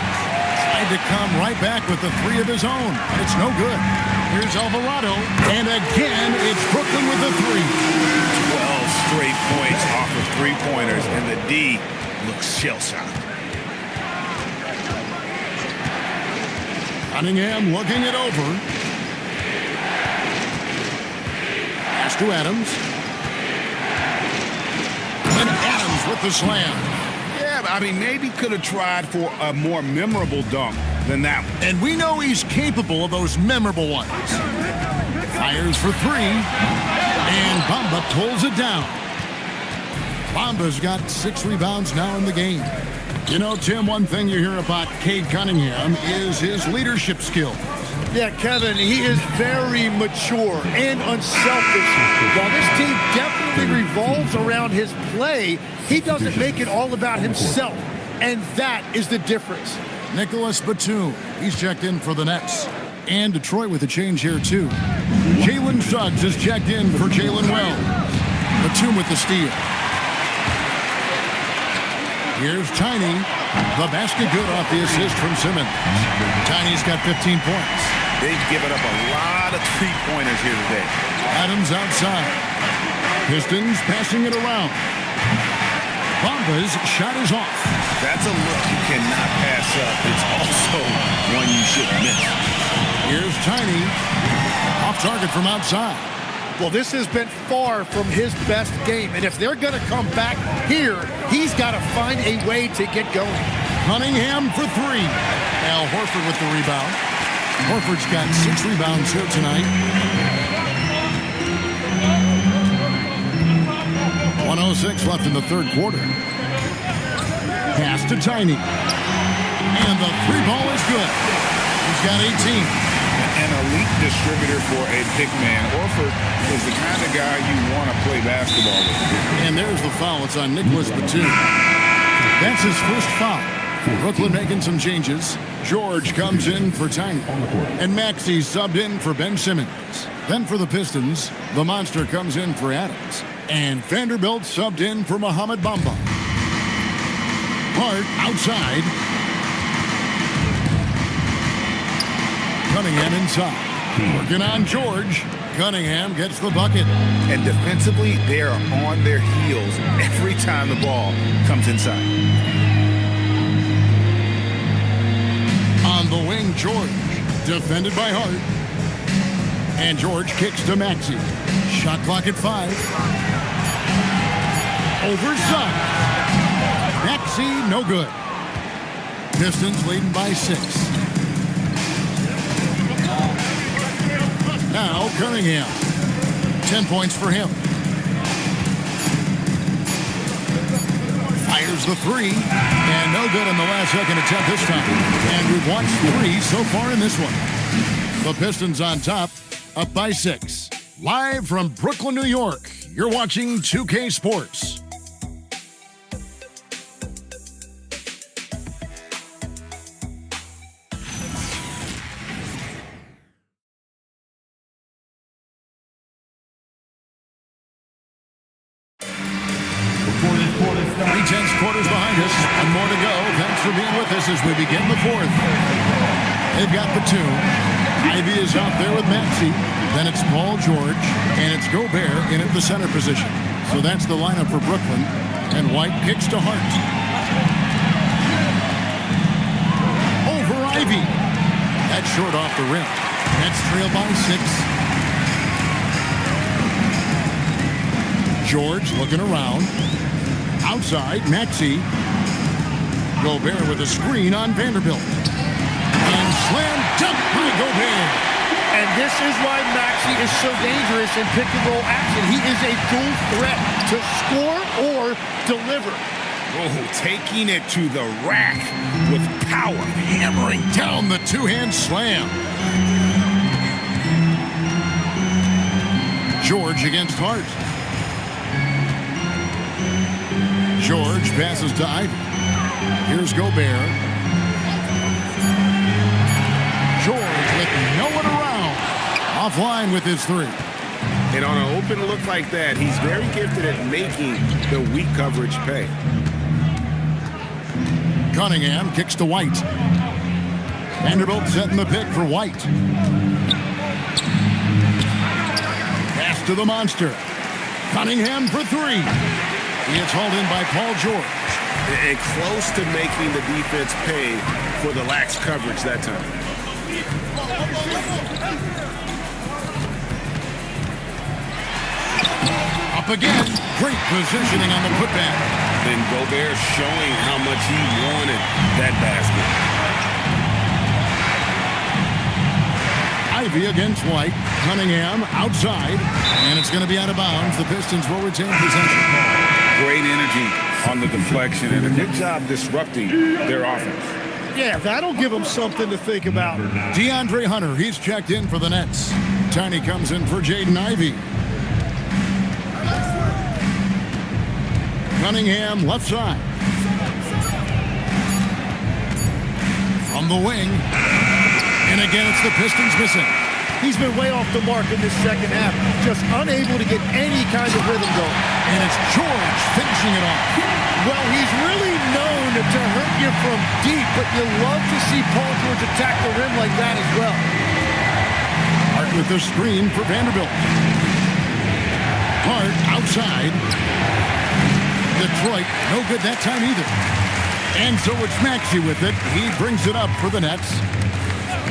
Tried to come right back with the 3 of his own. It's no good. Here's Alvarado. And again, it's Brooklyn with the 3. 12 straight points off of 3-pointers, and the D looks shell-shocked. Cunningham looking it over. Pass to Adams. And Adams with the slam. Yeah, but I mean, maybe could have tried for a more memorable dunk than that one. And we know he's capable of those memorable ones. Fires for three, and Bamba pulls it down. Bamba's got 6 rebounds now in the game. You know, Tim, one thing you hear about Cade Cunningham is his leadership skills. Yeah, Kevin, he is very mature and unselfish. While this team definitely revolves around his play, he doesn't make it all about himself, and that is the difference. Nicholas Batum, he's checked in for the Nets. And Detroit with a change here, too. Jalen Suggs is checked in for Jalen Wells. Batum with the steal. Here's Tiny. The basket good off the assist from Simmons. Tiny's got 15 points. They've given up a lot of three-pointers here today. Adams outside. Pistons passing it around. Bamba's shot is off. That's a look you cannot pass up. It's also one you should miss. Here's Tiny. Off target from outside. Well, this has been far from his best game, and if they're going to come back here, he's got to find a way to get going. Cunningham for three. Al Horford with the rebound. Horford's got 6 rebounds here tonight. 1:06 left in the third quarter. Pass to Tiny. And the 3 ball is good. He's got 18. An elite distributor for a big man. Horford is the kind of guy you want to play basketball with. And there's the foul. It's on Nicholas Batum. That's his first foul. Brooklyn making some changes. George comes in for Tiny. And Maxey subbed in for Ben Simmons. Then for the Pistons, the Monster comes in for Adams. And Vanderbilt subbed in for Mohamed Bamba. Hart outside. Cunningham inside. Working on George. Cunningham gets the bucket. And defensively, they are on their heels every time the ball comes inside. On the wing, George. Defended by Hart. And George kicks to Maxey. Shot clock at 5. Over Suggs. Maxey, no good. Pistons leading by 6. Now Cunningham. 10 points for him. Fires the 3. And no good in the last second attempt this time. And we've watched 3 so far in this one. The Pistons on top, up by 6. Live from Brooklyn, New York, you're watching 2K Sports. Quarters behind us. One more to go. Thanks for being with us as we begin the 4th. They've got Batum. Ivy is out there with Maxey. Then it's Paul George. And it's Gobert in at the center position. So that's the lineup for Brooklyn. And White kicks to Hart. Over Ivy. That's short off the rim. Nets trail by 6. George looking around. Outside, Maxey. Gobert with a screen on Vanderbilt. And slam dunk by Gobert. And this is why Maxey is so dangerous in pick-and-roll action. He is a dual threat to score or deliver. Oh, taking it to the rack with power. Hammering down the two-hand slam. George against Hart. George passes to Ivy. Here's Gobert. George with no one around. Offline with his 3. And on an open look like that, he's very gifted at making the weak coverage pay. Cunningham kicks to White. Vanderbilt setting the pick for White. Pass to the Monster. Cunningham for 3. He is hauled in by Paul George. And close to making the defense pay for the lax coverage that time. A Up again. Great positioning on the putback. Then Gobert showing how much he wanted that basket. Ivy against White. Cunningham outside. And it's going to be out of bounds. The Pistons will retain possession. Great energy on the deflection and a good job disrupting their offense. Yeah, that'll give them something to think about. DeAndre Hunter, he's checked in for the Nets. Tiny comes in for Jaden Ivey. Cunningham left side. From the wing. And again, it's the Pistons missing. He's been way off the mark in this second half. Just unable to get any kind of rhythm going. And it's George finishing it off. Well, he's really known to hurt you from deep, but you love to see Paul George attack the rim like that as well. Hart with the screen for Vanderbilt. Hart outside. Detroit, no good that time either. And so it's Maxey with it. He brings it up for the Nets.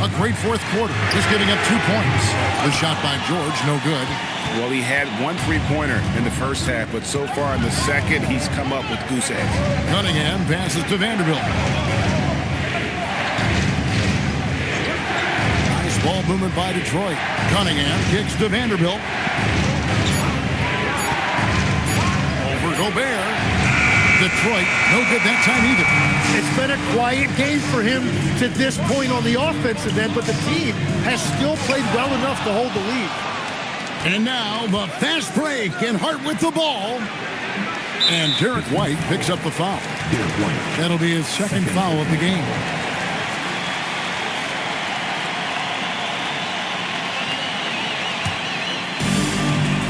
A great fourth quarter. Just giving up 2 points. The shot by George, no good. Well, he had 1 3-pointer in the first half, but so far in the second, he's come up with goose eggs. Cunningham passes to Vanderbilt. Nice ball movement by Detroit. Cunningham kicks to Vanderbilt. Over Gobert. Detroit, no good that time either. It's been a quiet game for him to this point on the offensive end, but the team has still played well enough to hold the lead. And now the fast break, and Hart with the ball. And Derek White picks up the foul. That'll be his second foul of the game.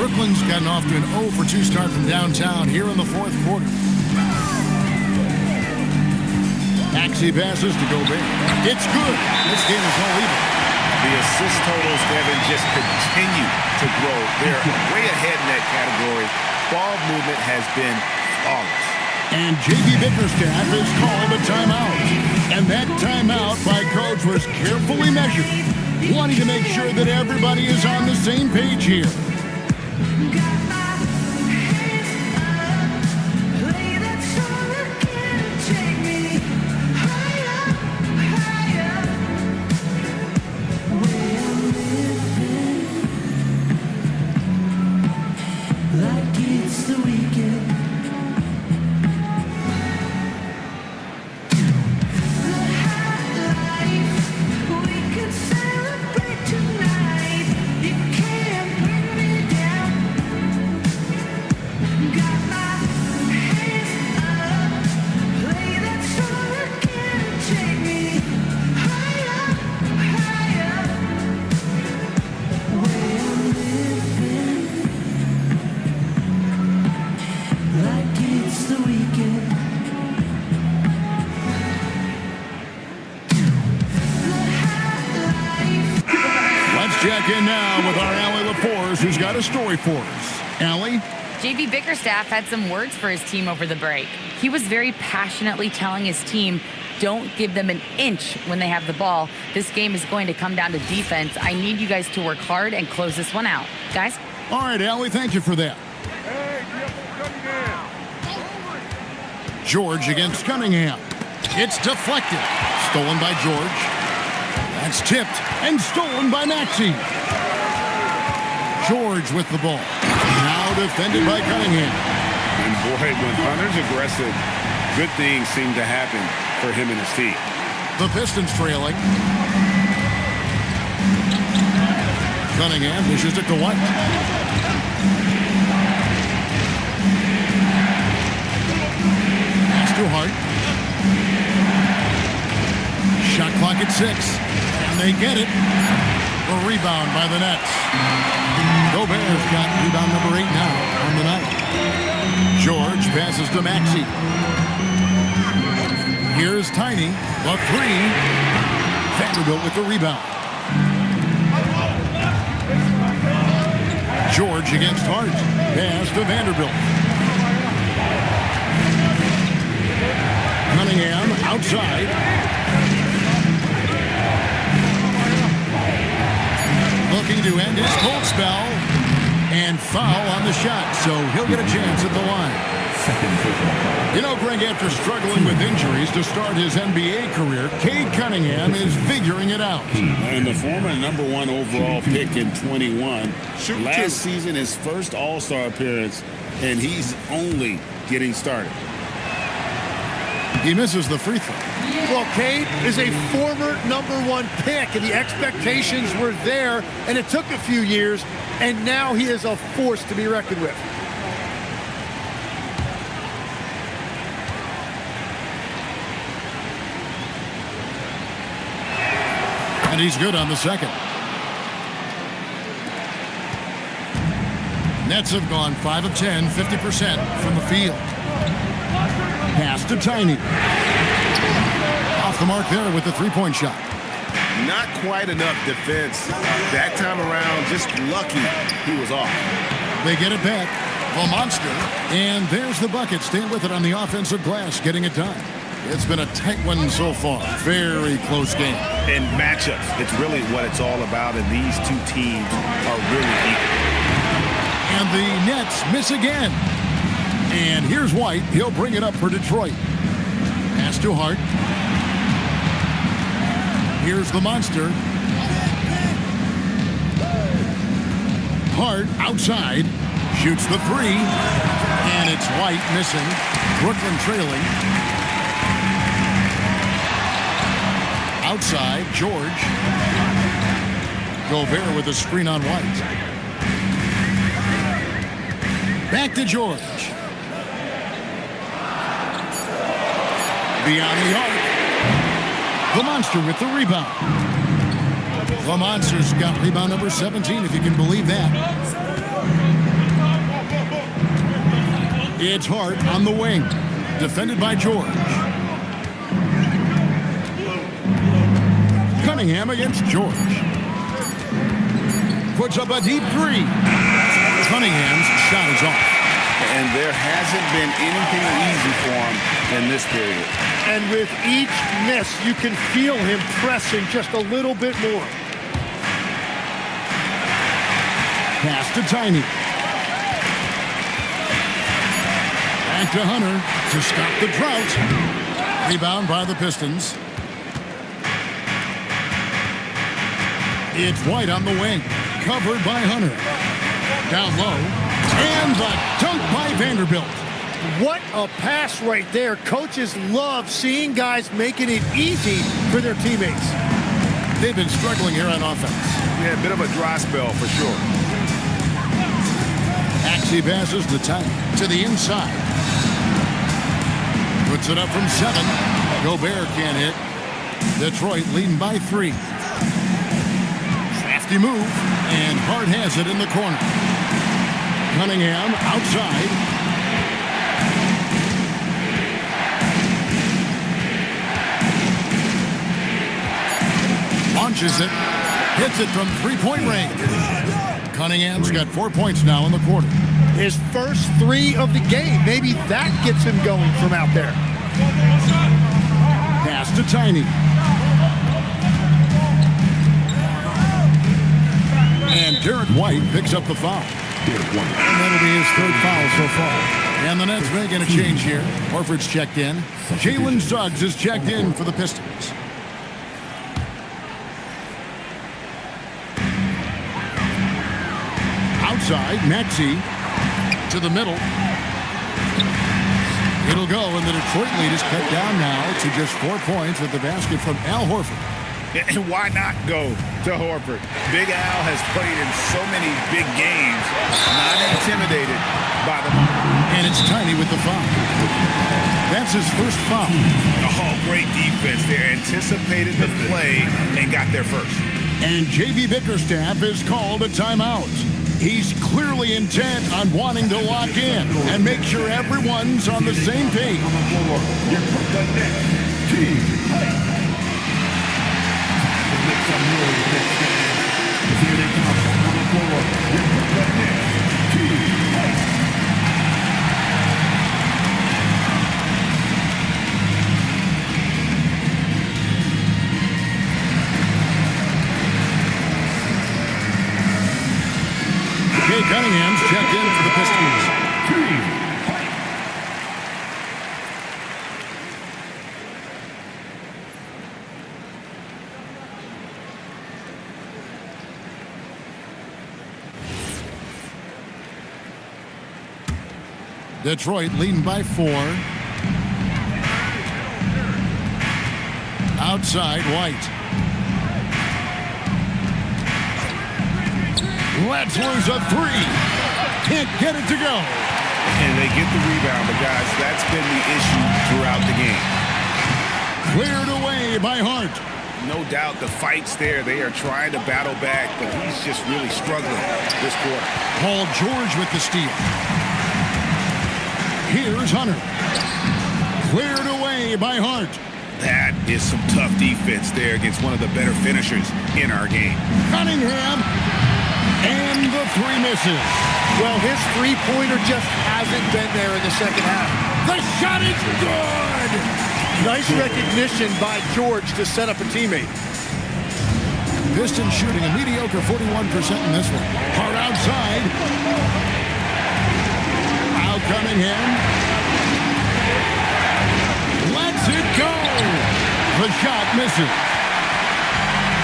Brooklyn's gotten off to an 0 for 2 start from downtown here in the fourth quarter. Maxey passes to Gobert. It's good. This game is all even. The assist totals, Devin, just continue to grow. They're way ahead in that category. Ball movement has been flawless. And J.B. Bickerstaff has called a timeout. And that timeout by Coach was carefully measured, wanting to make sure that everybody is on the same page here. Check in now with our Allie LaForce, who's got a story for us. Allie? J.B. Bickerstaff had some words for his team over the break. He was very passionately telling his team, don't give them an inch when they have the ball. This game is going to come down to defense. I need you guys to work hard and close this one out. Guys? All right, Allie, thank you for that. George against Cunningham. It's deflected. Stolen by George. That's tipped and stolen by Maxey. George with the ball. Now defended by Cunningham. And boy, when Hunter's aggressive, good things seem to happen for him and his team. The Pistons trailing. Cunningham dishes it to White. Pass to Hart. Shot clock at 6. And they get it. A rebound by the Nets. Gobert's got rebound number 8 now on the night. George passes to Maxey. Here's Tiny. The 3. Vanderbilt with the rebound. George against Hart. Pass to Vanderbilt. Cunningham outside. Looking to end his cold spell. And foul on the shot, so he'll get a chance at the line. Second personal foul. You know, Greg, after struggling with injuries to start his NBA career, Cade Cunningham is figuring it out. And the former #1 overall pick in 21. Last season, his first All-Star appearance, and he's only getting started. He misses the free throw. Well, Cade is a former #1 pick, and the expectations were there, and it took a few years, and now he is a force to be reckoned with. And he's good on the second. Nets have gone 5 of 10, 50% from the field. Pass to Tiny. Off the mark there with the three-point shot. Not quite enough defense. That time around, just lucky he was off. They get it back. The monster. And there's the bucket. Staying with it on the offensive glass, getting it done. It's been a tight one so far. Very close game. And matchups, it's really what it's all about, and these two teams are really equal. And the Nets miss again. And here's White. He'll bring it up for Detroit. Pass to Hart. Here's the monster. Hart outside. Shoots the three. And it's White missing. Brooklyn trailing. Outside, George. Gobert with a screen on White. Back to George. Beyond the arc. The monster with the rebound. The monster's got rebound number 17, if you can believe that. It's Hart on the wing. Defended by George. Cunningham against George. Puts up a deep three. Cunningham's shot is off. And there hasn't been anything easy for him in this period. And with each miss, you can feel him pressing just a little bit more. Pass to Tiny. Back to Hunter to stop the drought. Rebound by the Pistons. It's White on the wing. Covered by Hunter. Down low. And the dunk by Vanderbilt. What a pass right there. Coaches love seeing guys making it easy for their teammates. They've been struggling here on offense. Yeah, a bit of a dry spell for sure. Axie passes the time to the inside. Puts it up from 7. Gobert can't hit. Detroit leading by 3. Crafty move, and Hart has it in the corner. Cunningham outside. Launches it. Hits it from three-point range. Cunningham's got 4 points now in the quarter. His first 3 of the game. Maybe that gets him going from out there. Pass to Tiny. And Derek White picks up the foul. And that'll be his 3rd foul so far. And the Nets making a change here. Horford's checked in. Jalen Suggs is checked in for the Pistons. Outside, Maxey to the middle. It'll go, and the Detroit lead is cut down now to just 4 points with the basket from Al Horford. And why not go to Horford? Big Al has played in so many big games, not intimidated by the moment. And it's Tiny with the foul. That's his first foul. Oh, great defense there. Anticipated the play and got there first. And J.B. Bickerstaff is called a timeout. He's clearly intent on wanting to lock in and make sure everyone's on the same page. Cunningham in for the Pistons. 3. Detroit leading by 4. Outside, White. Let's lose a 3. Can't get it to go. And they get the rebound, but guys, that's been the issue throughout the game. Cleared away by Hart. No doubt the fight's there. They are trying to battle back, but he's just really struggling this quarter. Paul George with the steal. Here's Hunter. Cleared away by Hart. That is some tough defense there against one of the better finishers in our game. Cunningham. And the 3 misses. Well, his three-pointer just hasn't been there in the second half. The shot is good. Nice recognition by George to set up a teammate. Pistons shooting a mediocre 41% in this one. Hart outside. Out Cunningham. Lets it go. The shot misses.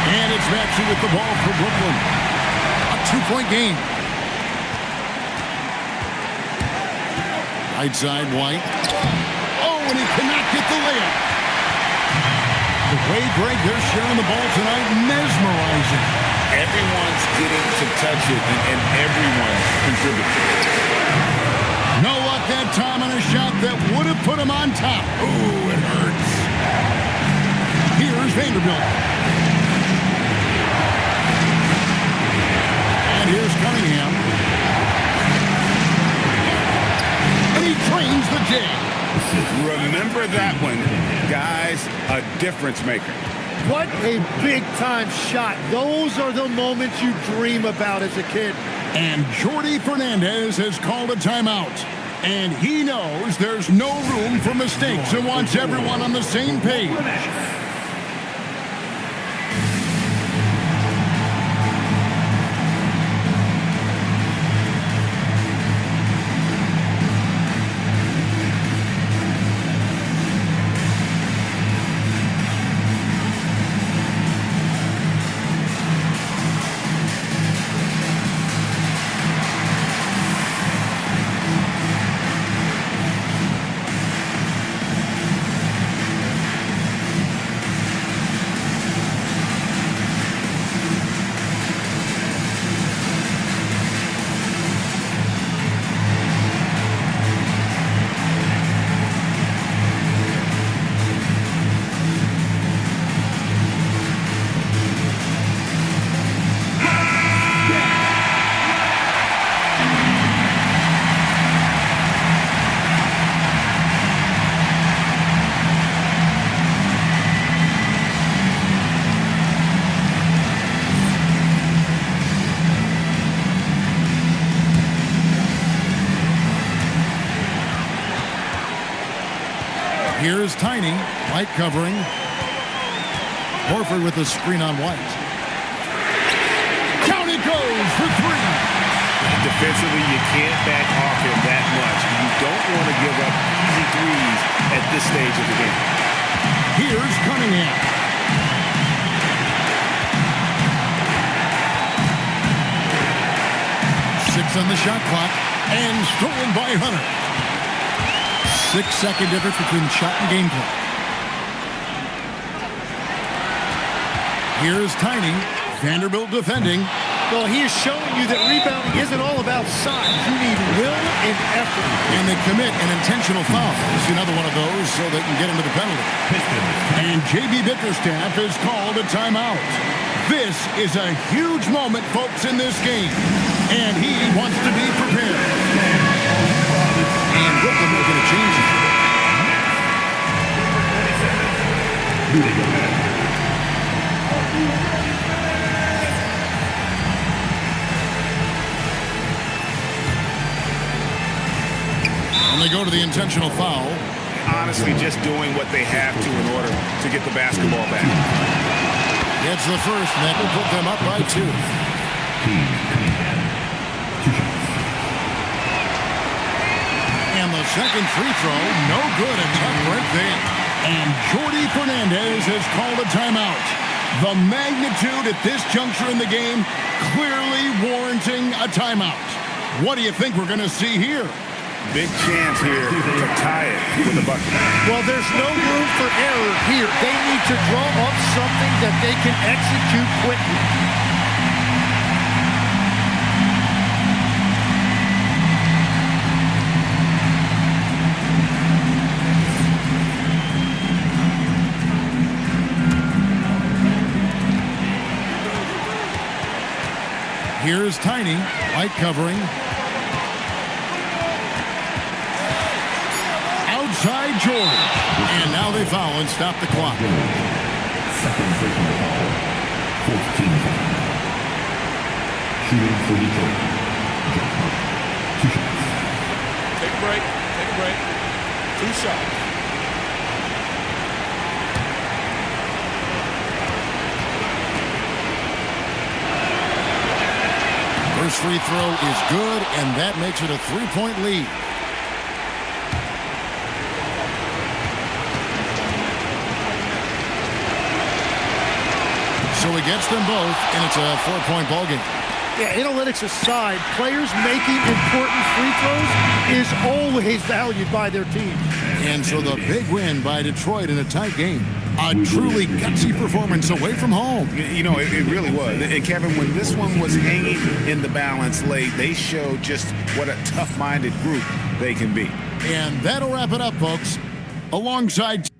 And it's Maxey with the ball for Brooklyn. A 2-point game. Right side, White. Oh, and he cannot get the layup. The way, Greg, they're sharing the ball tonight, mesmerizing. Everyone's getting to touch it, and everyone contributes. No luck that time on a shot that would have put him on top. Ooh, it hurts. Here's Vanderbilt. And here's Cunningham. And he trains the J. Remember that one, guys, a difference maker. What a big-time shot. Those are the moments you dream about as a kid. And Jordi Fernandez has called a timeout. And he knows there's no room for mistakes and wants everyone on the same page. Here's Tiny, White covering. Horford with the screen on White. Down it goes for 3. Defensively, you can't back off him that much. You don't want to give up easy threes at this stage of the game. Here's Cunningham. Six on the shot clock and stolen by Hunter. 6-second difference between shot and game clock. Here's Tiny. Vanderbilt defending. Well, he is showing you that rebounding isn't all about size. You need will and effort. And they commit an intentional foul. This is another one of those so they can get into the penalty. And J.B. Bickerstaff has called a timeout. This is a huge moment, folks, in this game. And he wants to be prepared. And Brooklyn making a change. And they go to the intentional foul. Honestly, just doing what they have to in order to get the basketball back. Gets the first, and that will put them up by 2. second free throw, no good. A tough break there. And Jordi Fernandez has called a timeout. The magnitude at this juncture in the game clearly warranting a timeout. What do you think we're going to see here? Big chance here to tie it with the bucket. Well, there's no room for error here. They need to draw up something that they can execute quickly. Here's Tiny, White covering. Outside George. And now they foul and stop the clock. Second personal foul. 14. Shooting for Detroit. Two shots. Take a break. Take a break. 2 shots. First free throw is good, and that makes it a 3-point lead. So he gets them both, and it's a 4-point ballgame. Yeah, analytics aside, players making important free throws is always valued by their team. And so the big win by Detroit in a tight game. A truly gutsy performance away from home. You know, it really was. And Kevin, when this one was hanging in the balance late, they showed just what a tough-minded group they can be. And that'll wrap it up, folks. Alongside